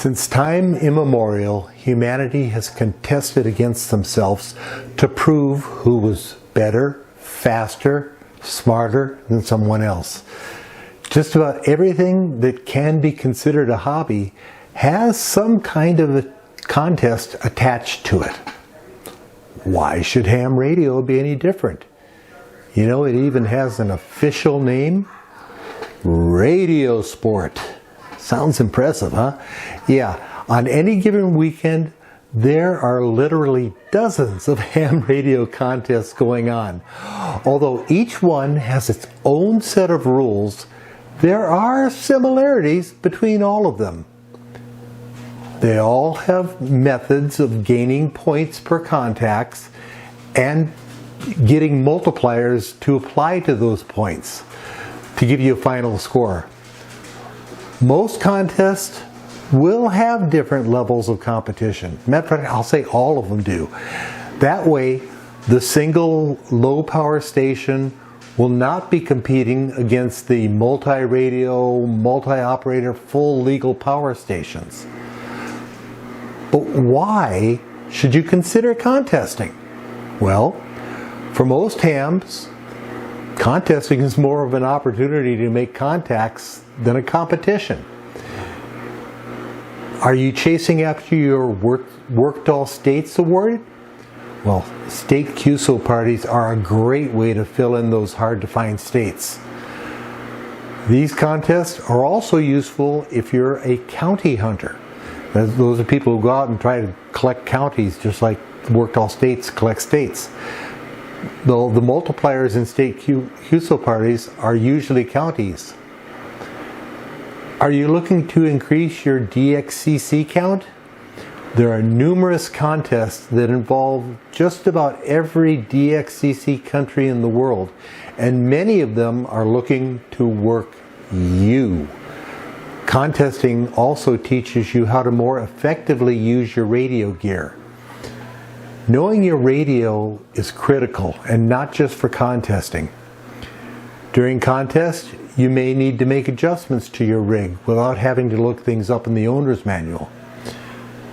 Since time immemorial, humanity has contested against themselves to prove who was better, faster, smarter than someone else. Just about everything that can be considered a hobby has some kind of a contest attached to it. Why should ham radio be any different? You know, it even has an official name, Radio Sport. Sounds impressive, huh? Yeah, on any given weekend, there are literally dozens of ham radio contests going on. Although each one has its own set of rules, there are similarities between all of them. They all have methods of gaining points per contacts and getting multipliers to apply to those points to give you a final score. Most contests will have different levels of competition. Matter of fact, I'll say all of them do. That way, the single low power station will not be competing against the multi-radio, multi-operator, full legal power stations. But why should you consider contesting? Well, for most hams, contesting is more of an opportunity to make contacts than a competition. Are you chasing after your Worked All States award? Well, state QSO parties are a great way to fill in those hard to find states. These contests are also useful if you're a county hunter. Those are people who go out and try to collect counties just like Worked All States collect states. Though the multipliers in state QSO parties are usually counties. Are you looking to increase your DXCC count? There are numerous contests that involve just about every DXCC country in the world, and many of them are looking to work you. Contesting also teaches you how to more effectively use your radio gear. Knowing your radio is critical, and not just for contesting. During contests, you may need to make adjustments to your rig without having to look things up in the owner's manual.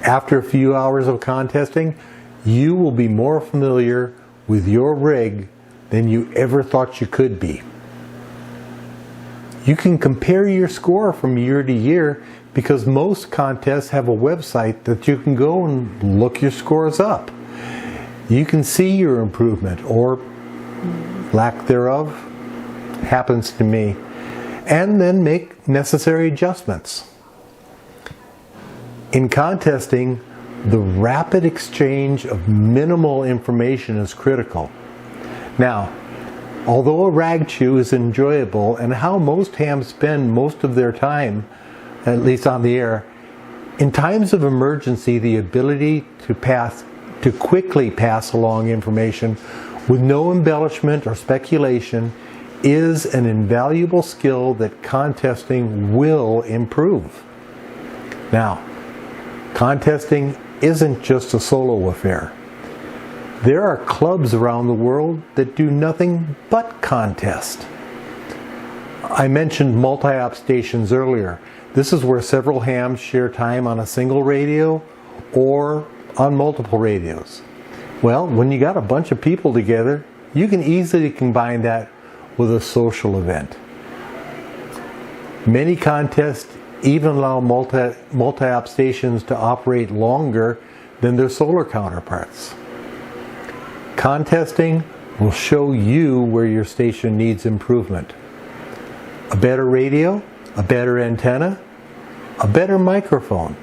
After a few hours of contesting, you will be more familiar with your rig than you ever thought you could be. You can compare your score from year to year because most contests have a website that you can go and look your scores up. You can see your improvement or lack thereof, happens to me, and then make necessary adjustments. In contesting, the rapid exchange of minimal information is critical. Now, although a rag chew is enjoyable and how most hams spend most of their time, at least on the air, in times of emergency, the ability to quickly pass along information with no embellishment or speculation is an invaluable skill that contesting will improve. Now, contesting isn't just a solo affair. There are clubs around the world that do nothing but contest. I mentioned multi-op stations earlier. This is where several hams share time on a single radio or on multiple radios. Well, when you got a bunch of people together, you can easily combine that with a social event. Many contests even allow multi-op stations to operate longer than their solar counterparts. Contesting will show you where your station needs improvement. A better radio, a better antenna, a better microphone,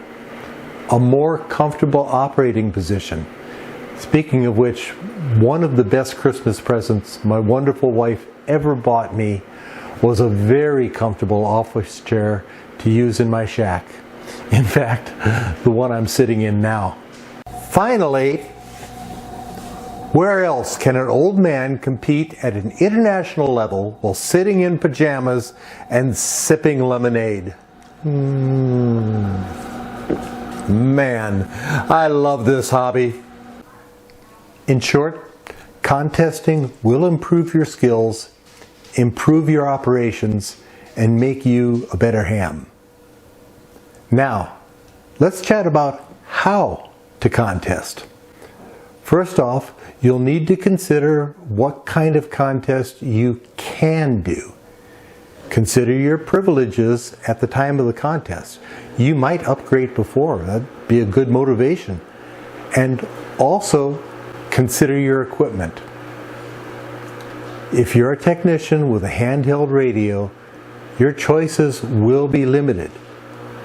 a more comfortable operating position. Speaking of which, one of the best Christmas presents my wonderful wife ever bought me was a very comfortable office chair to use in my shack. In fact, the one I'm sitting in now. Finally, where else can an old man compete at an international level while sitting in pajamas and sipping lemonade? Man, I love this hobby. In short, contesting will improve your skills, improve your operations, and make you a better ham. Now, Let's chat about how to contest. First off, you'll need to consider what kind of contest you can do. Consider your privileges at the time of the contest. You might upgrade before. That'd be a good motivation. And also consider your equipment. If you're a technician with a handheld radio, your choices will be limited.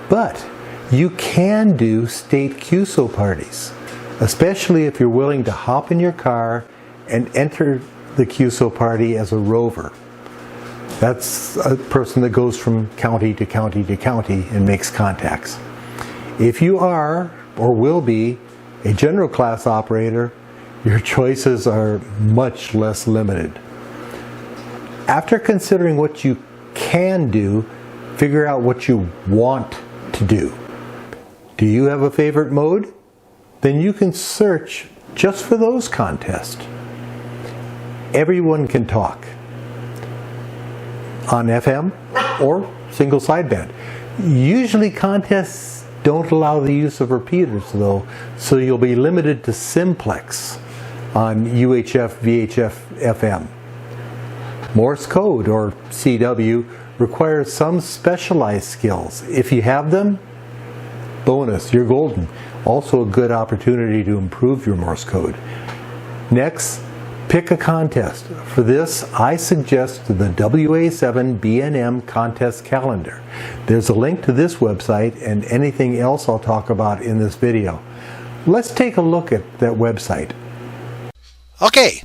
But you can do state QSO parties, especially if you're willing to hop in your car and enter the QSO party as a rover. That's a person that goes from county to county to county and makes contacts. If you are or will be a general class operator, your choices are much less limited. After considering what you can do, figure out what you want to do. Do you have a favorite mode? Then you can search just for those contests. Everyone can talk on FM or single sideband. Usually contests don't allow the use of repeaters though, so you'll be limited to simplex on UHF, VHF, FM. Morse code or CW requires some specialized skills. If you have them, bonus, you're golden. Also a good opportunity to improve your Morse code. Next, pick a contest. For this, I suggest the WA7 B&M contest calendar. There's a link to this website and anything else I'll talk about in this video. Let's take a look at that website. Okay,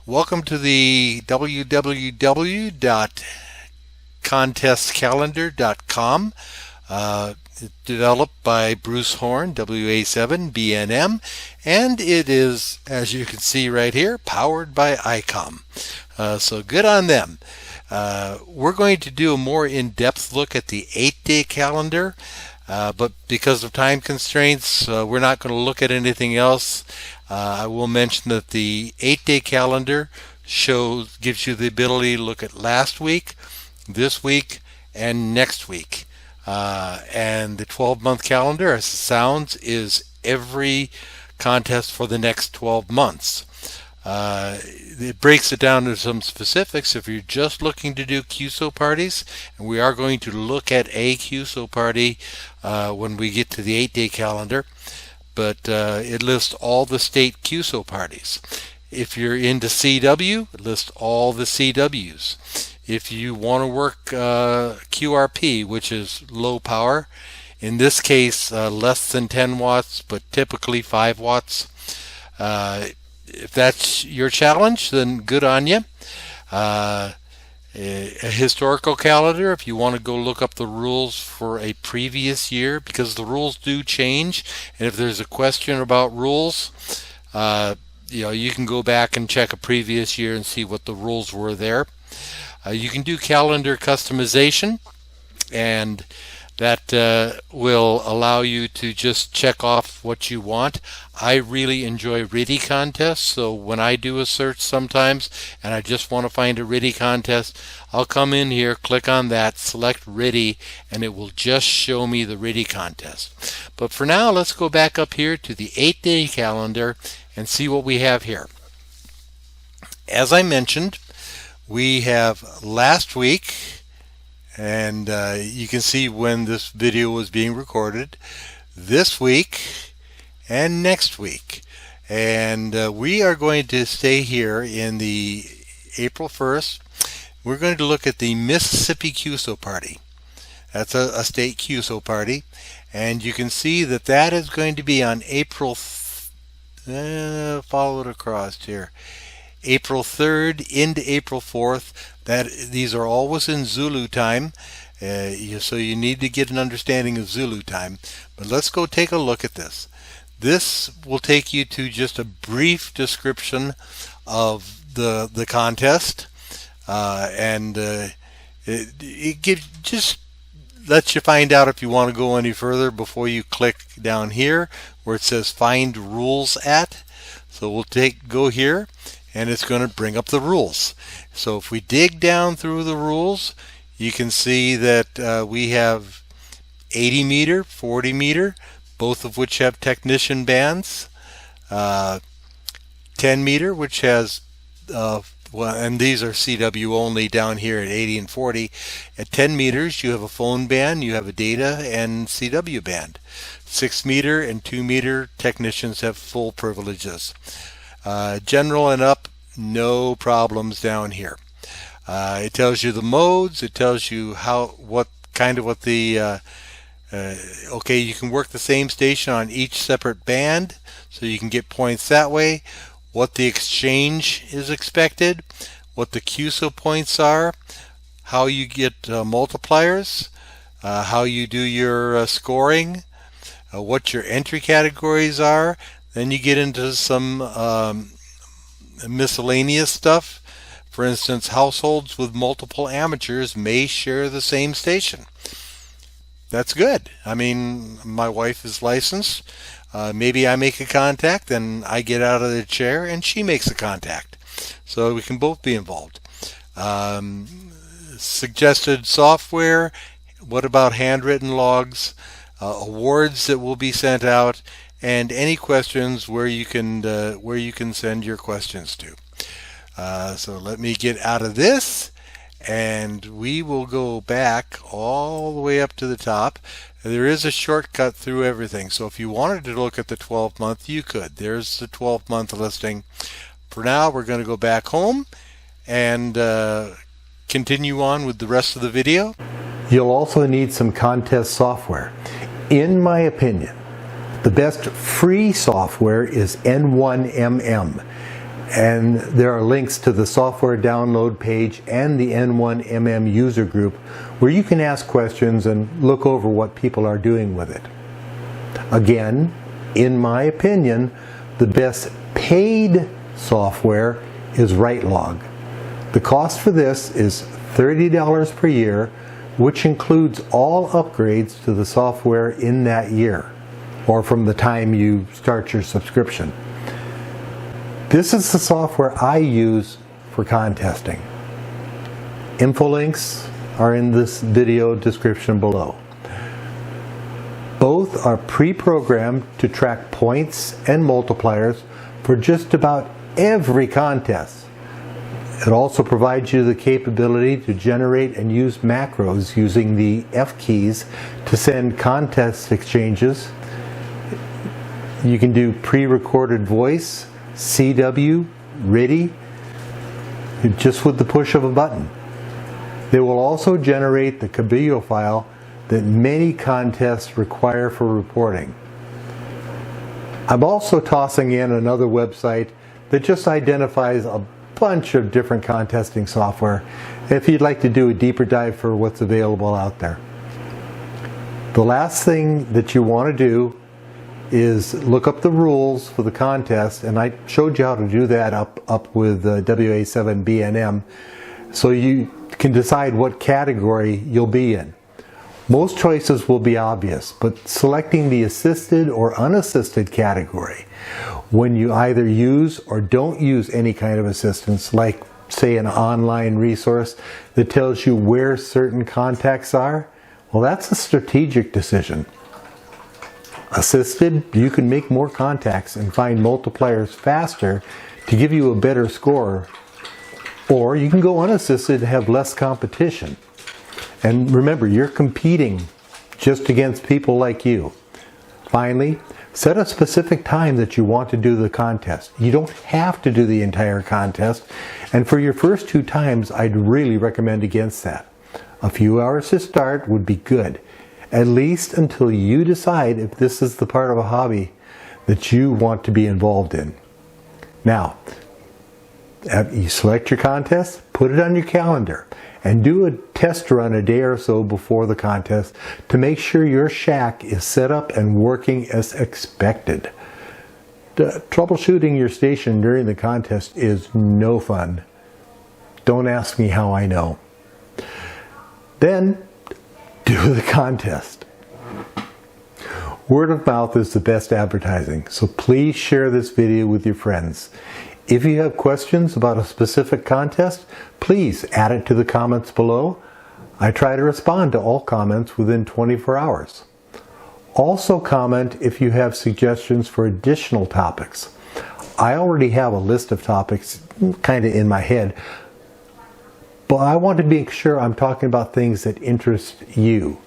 welcome to the www.contestcalendar.com. Developed by Bruce Horn, WA7 B&M, and it is, as you can see right here, powered by ICOM. So good on them. We're going to do a more in-depth look at the 8-day calendar, but because of time constraints, we're not going to look at anything else. I will mention that the 8-day calendar gives you the ability to look at last week, this week, and next week. And the 12-month calendar, as it sounds, is every contest for the next 12 months. It breaks it down to some specifics. If you're just looking to do QSO parties, and we are going to look at a QSO party when we get to the 8-day calendar, but it lists all the state QSO parties. If you're into CW, it lists all the CWs. If you want to work QRP, which is low power, in this case less than 10 watts, but typically 5 watts. If that's your challenge, then good on you. A historical calendar, if you want to go look up the rules for a previous year, because the rules do change, and if there's a question about rules, you can go back and check a previous year and see what the rules were there. You can do calendar customization, and that will allow you to just check off what you want. I really enjoy RTTY contests, so when I do a search sometimes and I just want to find a RTTY contest, I'll come in here, click on that, select RTTY, and it will just show me the RTTY contest. But for now, let's go back up here to the 8-day calendar and see what we have here. As I mentioned, we have last week, and you can see when this video was being recorded, this week, and next week. And we are going to stay here in the April 1st. We're going to look at the Mississippi QSO party. That's a state QSO party. And you can see that that is going to be on April, follow it across here, April 3rd into April 4th. These are always in Zulu time, so you need to get an understanding of Zulu time. But let's go take a look at this. This will take you to just a brief description of the contest, and it just lets you find out if you want to go any further before you click down here where it says Find Rules At. So we'll go here, and it's going to bring up the rules. So if we dig down through the rules, you can see that we have 80 meter, 40 meter, both of which have technician bands. 10 meter, which has well, and these are CW only down here at 80 and 40. At 10 meters, you have a phone band, you have a data and CW band. 6 meter and 2 meter technicians have full privileges. General and up, no problems down here. It tells you the modes. It tells you what the okay, you can work the same station on each separate band, so you can get points that way. What the exchange is expected, what the QSO points are, how you get multipliers, how you do your scoring, what your entry categories are. Then you get into some miscellaneous stuff. For instance, households with multiple amateurs may share the same station. That's good. I mean, my wife is licensed. Maybe I make a contact, then I get out of the chair and she makes a contact. So we can both be involved. Suggested software. What about handwritten logs? Awards that will be sent out, and any questions where you can send your questions to. So let me get out of this, and we will go back all the way up to the top. There is a shortcut through everything, so if you wanted to look at the 12-month, you could. There's the 12-month listing. For now, we're going to go back home and continue on with the rest of the video. You'll also need some contest software. In my opinion, the best free software is N1MM. And there are links to the software download page and the N1MM user group where you can ask questions and look over what people are doing with it. Again, in my opinion, the best paid software is RightLog. The cost for this is $30 per year, which includes all upgrades to the software in that year, or from the time you start your subscription. This is the software I use for contesting. Info links are in this video description below. Both are pre-programmed to track points and multipliers for just about every contest. It also provides you the capability to generate and use macros using the F keys to send contest exchanges. You can do pre-recorded voice, CW, RTTY, just with the push of a button. They will also generate the Cabrillo file that many contests require for reporting. I'm also tossing in another website that just identifies a bunch of different contesting software if you'd like to do a deeper dive for what's available out there. The last thing that you want to do is look up the rules for the contest, and I showed you how to do that up with WA7BNM, so you can decide what category you'll be in. Most choices will be obvious, but selecting the assisted or unassisted category, when you either use or don't use any kind of assistance, like say an online resource that tells you where certain contacts are, well, that's a strategic decision. Assisted, you can make more contacts and find multipliers faster to give you a better score. Or you can go unassisted and have less competition. And remember, you're competing just against people like you. Finally, set a specific time that you want to do the contest. You don't have to do the entire contest. And for your first 2 times, I'd really recommend against that. A few hours to start would be good, at least until you decide if this is the part of a hobby that you want to be involved in. Now, you select your contest, put it on your calendar, and do a test run a day or so before the contest to make sure your shack is set up and working as expected. Troubleshooting your station during the contest is no fun. Don't ask me how I know. Then, do the contest. Word of mouth is the best advertising, so please share this video with your friends. If you have questions about a specific contest, please add it to the comments below. I try to respond to all comments within 24 hours. Also comment if you have suggestions for additional topics. I already have a list of topics kind of in my head, but I want to make sure I'm talking about things that interest you.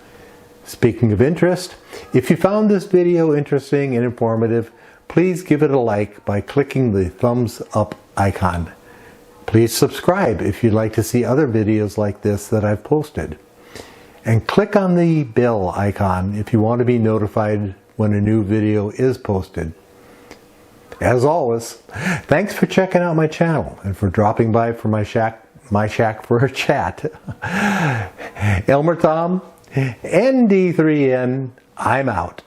Speaking of interest, if you found this video interesting and informative, please give it a like by clicking the thumbs up icon. Please subscribe if you'd like to see other videos like this that I've posted. And click on the bell icon if you want to be notified when a new video is posted. As always, thanks for checking out my channel and for dropping by for my shack for a chat. Elmer Tom, ND3N, I'm out.